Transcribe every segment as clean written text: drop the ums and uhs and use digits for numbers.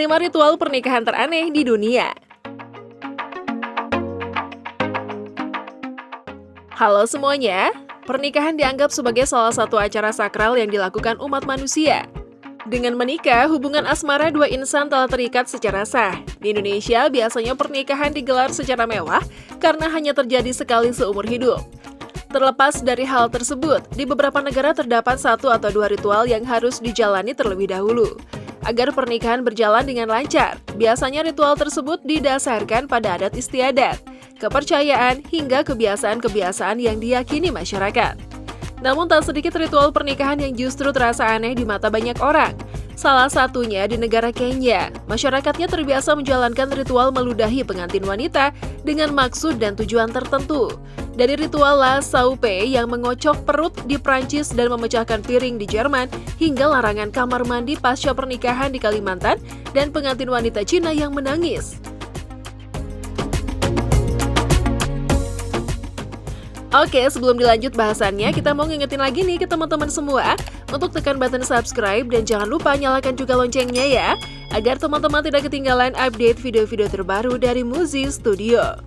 5 ritual pernikahan teraneh di dunia. Halo semuanya, pernikahan dianggap sebagai salah satu acara sakral yang dilakukan umat manusia. Dengan menikah, hubungan asmara dua insan telah terikat secara sah. Di Indonesia, biasanya pernikahan digelar secara mewah karena hanya terjadi sekali seumur hidup. Terlepas dari hal tersebut, di beberapa negara terdapat 1 atau 2 ritual yang harus dijalani terlebih dahulu. Agar pernikahan berjalan dengan lancar, biasanya ritual tersebut didasarkan pada adat istiadat, kepercayaan, hingga kebiasaan-kebiasaan yang diyakini masyarakat. Namun tak sedikit ritual pernikahan yang justru terasa aneh di mata banyak orang. Salah satunya di negara Kenya, masyarakatnya terbiasa menjalankan ritual meludahi pengantin wanita dengan maksud dan tujuan tertentu. Dari ritual La Saupe yang mengocok perut di Prancis dan memecahkan piring di Jerman, hingga larangan kamar mandi pasca pernikahan di Kalimantan dan pengantin wanita Cina yang menangis. Oke, sebelum dilanjut bahasannya, kita mau ngingetin lagi nih ke teman-teman semua untuk tekan button subscribe dan jangan lupa nyalakan juga loncengnya ya, agar teman-teman tidak ketinggalan update video-video terbaru dari Muzi Studio.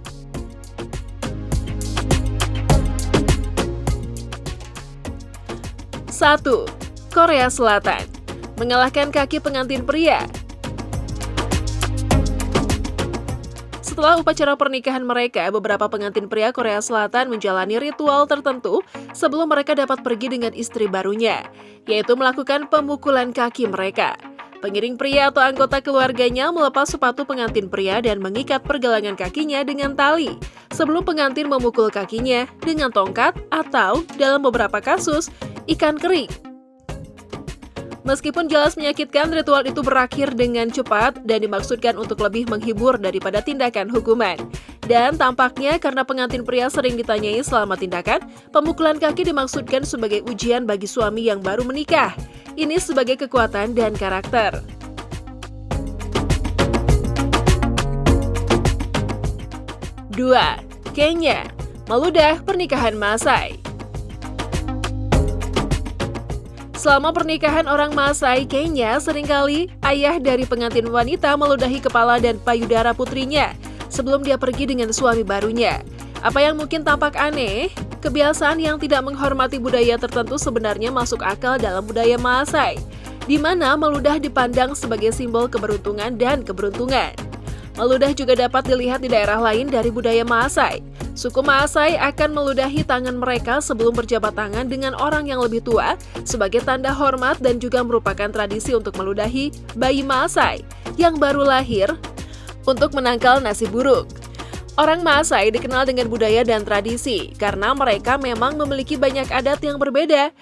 1. Korea Selatan mengalahkan kaki pengantin pria. Setelah upacara pernikahan mereka, beberapa pengantin pria Korea Selatan menjalani ritual tertentu sebelum mereka dapat pergi dengan istri barunya, yaitu melakukan pemukulan kaki mereka. Pengiring pria atau anggota keluarganya melepas sepatu pengantin pria dan mengikat pergelangan kakinya dengan tali, sebelum pengantin memukul kakinya dengan tongkat atau, dalam beberapa kasus, ikan kering. Meskipun jelas menyakitkan, ritual itu berakhir dengan cepat dan dimaksudkan untuk lebih menghibur daripada tindakan hukuman. Dan tampaknya karena pengantin pria sering ditanyai selama tindakan, pemukulan kaki dimaksudkan sebagai ujian bagi suami yang baru menikah. Ini sebagai kekuatan dan karakter. 2. Kenya meludah pernikahan Maasai. Selama pernikahan orang Maasai Kenya, seringkali ayah dari pengantin wanita meludahi kepala dan payudara putrinya sebelum dia pergi dengan suami barunya. Apa yang mungkin tampak aneh, kebiasaan yang tidak menghormati budaya tertentu sebenarnya masuk akal dalam budaya Maasai, di mana meludah dipandang sebagai simbol keberuntungan dan keberuntungan. Meludah juga dapat dilihat di daerah lain dari budaya Maasai. Suku Maasai akan meludahi tangan mereka sebelum berjabat tangan dengan orang yang lebih tua sebagai tanda hormat dan juga merupakan tradisi untuk meludahi bayi Maasai yang baru lahir untuk menangkal nasib buruk. Orang Maasai dikenal dengan budaya dan tradisi karena mereka memang memiliki banyak adat yang berbeda.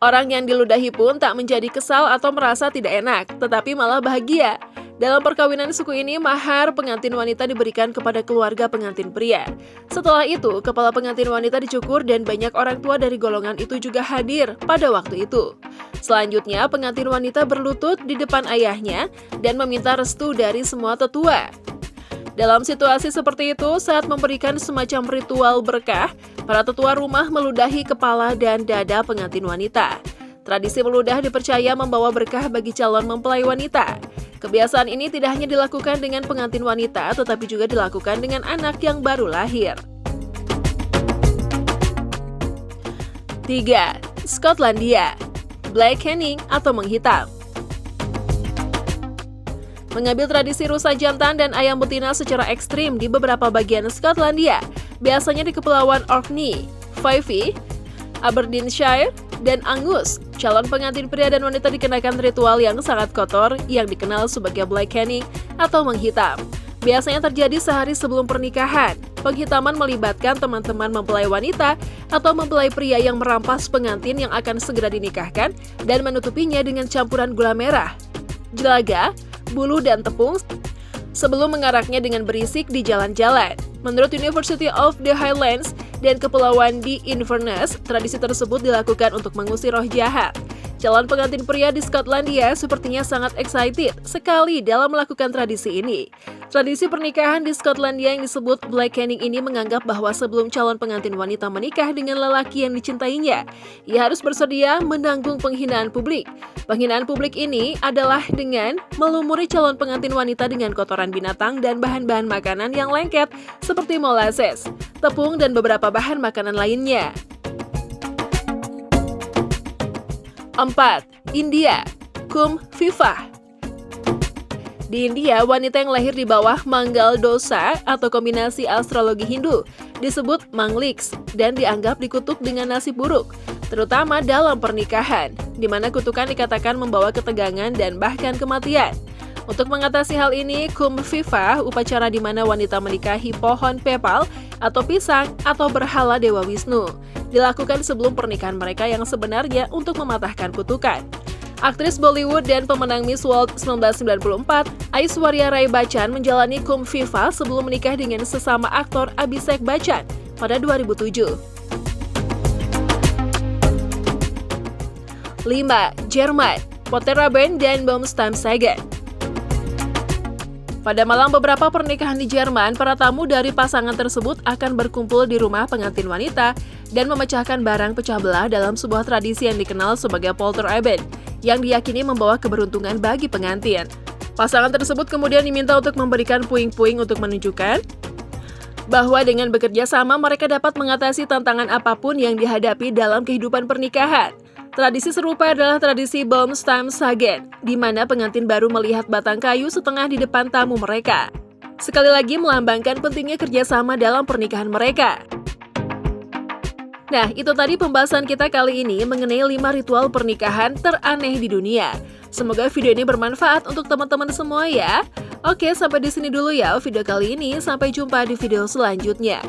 Orang yang diludahi pun tak menjadi kesal atau merasa tidak enak, tetapi malah bahagia. Dalam perkawinan suku ini, mahar pengantin wanita diberikan kepada keluarga pengantin pria. Setelah itu, kepala pengantin wanita dicukur dan banyak orang tua dari golongan itu juga hadir pada waktu itu. Selanjutnya, pengantin wanita berlutut di depan ayahnya dan meminta restu dari semua tetua. Dalam situasi seperti itu, saat memberikan semacam ritual berkah, para tetua rumah meludahi kepala dan dada pengantin wanita. Tradisi meludah dipercaya membawa berkah bagi calon mempelai wanita. Kebiasaan ini tidak hanya dilakukan dengan pengantin wanita, tetapi juga dilakukan dengan anak yang baru lahir. 3. Skotlandia blackening atau menghitam. Mengambil tradisi rusa jantan dan ayam betina secara ekstrim di beberapa bagian Skotlandia, biasanya di Kepulauan Orkney, Fife, Aberdeenshire, dan Angus, calon pengantin pria dan wanita dikenakan ritual yang sangat kotor yang dikenal sebagai blackening atau menghitam. Biasanya terjadi sehari sebelum pernikahan. Penghitaman melibatkan teman-teman mempelai wanita atau mempelai pria yang merampas pengantin yang akan segera dinikahkan dan menutupinya dengan campuran gula merah, jelaga, bulu, dan tepung sebelum mengaraknya dengan berisik di jalan-jalan. Menurut University of the Highlands dan Kepulauan di Inverness, tradisi tersebut dilakukan untuk mengusir roh jahat. Calon pengantin pria di Skotlandia sepertinya sangat excited sekali dalam melakukan tradisi ini. Tradisi pernikahan di Skotlandia yang disebut Black Kenning ini menganggap bahwa sebelum calon pengantin wanita menikah dengan lelaki yang dicintainya, ia harus bersedia menanggung penghinaan publik. Penghinaan publik ini adalah dengan melumuri calon pengantin wanita dengan kotoran binatang dan bahan-bahan makanan yang lengket seperti molasses, tepung, dan beberapa bahan makanan lainnya. 4. India, Kum Vivah. Di India, wanita yang lahir di bawah Manggal Dosa atau kombinasi astrologi Hindu disebut Mangliks dan dianggap dikutuk dengan nasib buruk, terutama dalam pernikahan, di mana kutukan dikatakan membawa ketegangan dan bahkan kematian. Untuk mengatasi hal ini, Kum Vivah, upacara di mana wanita menikahi pohon pepal atau pisang atau berhala Dewa Wisnu, dilakukan sebelum pernikahan mereka yang sebenarnya untuk mematahkan kutukan. Aktris Bollywood dan pemenang Miss World 1994, Aishwarya Rai Bachchan menjalani Kum Vivah sebelum menikah dengan sesama aktor Abhishek Bachchan pada 2007. 5. Jerman, Potera Band dan Boomstamsagen. Pada malam beberapa pernikahan di Jerman, para tamu dari pasangan tersebut akan berkumpul di rumah pengantin wanita dan memecahkan barang pecah belah dalam sebuah tradisi yang dikenal sebagai polterabend, yang diyakini membawa keberuntungan bagi pengantin. Pasangan tersebut kemudian diminta untuk memberikan puing-puing untuk menunjukkan bahwa dengan bekerja sama mereka dapat mengatasi tantangan apapun yang dihadapi dalam kehidupan pernikahan. Tradisi serupa adalah tradisi Boomstamsagen, di mana pengantin baru melihat batang kayu setengah di depan tamu mereka. Sekali lagi melambangkan pentingnya kerjasama dalam pernikahan mereka. Nah, itu tadi pembahasan kita kali ini mengenai 5 ritual pernikahan teraneh di dunia. Semoga video ini bermanfaat untuk teman-teman semua ya. Oke, sampai di sini dulu ya video kali ini. Sampai jumpa di video selanjutnya.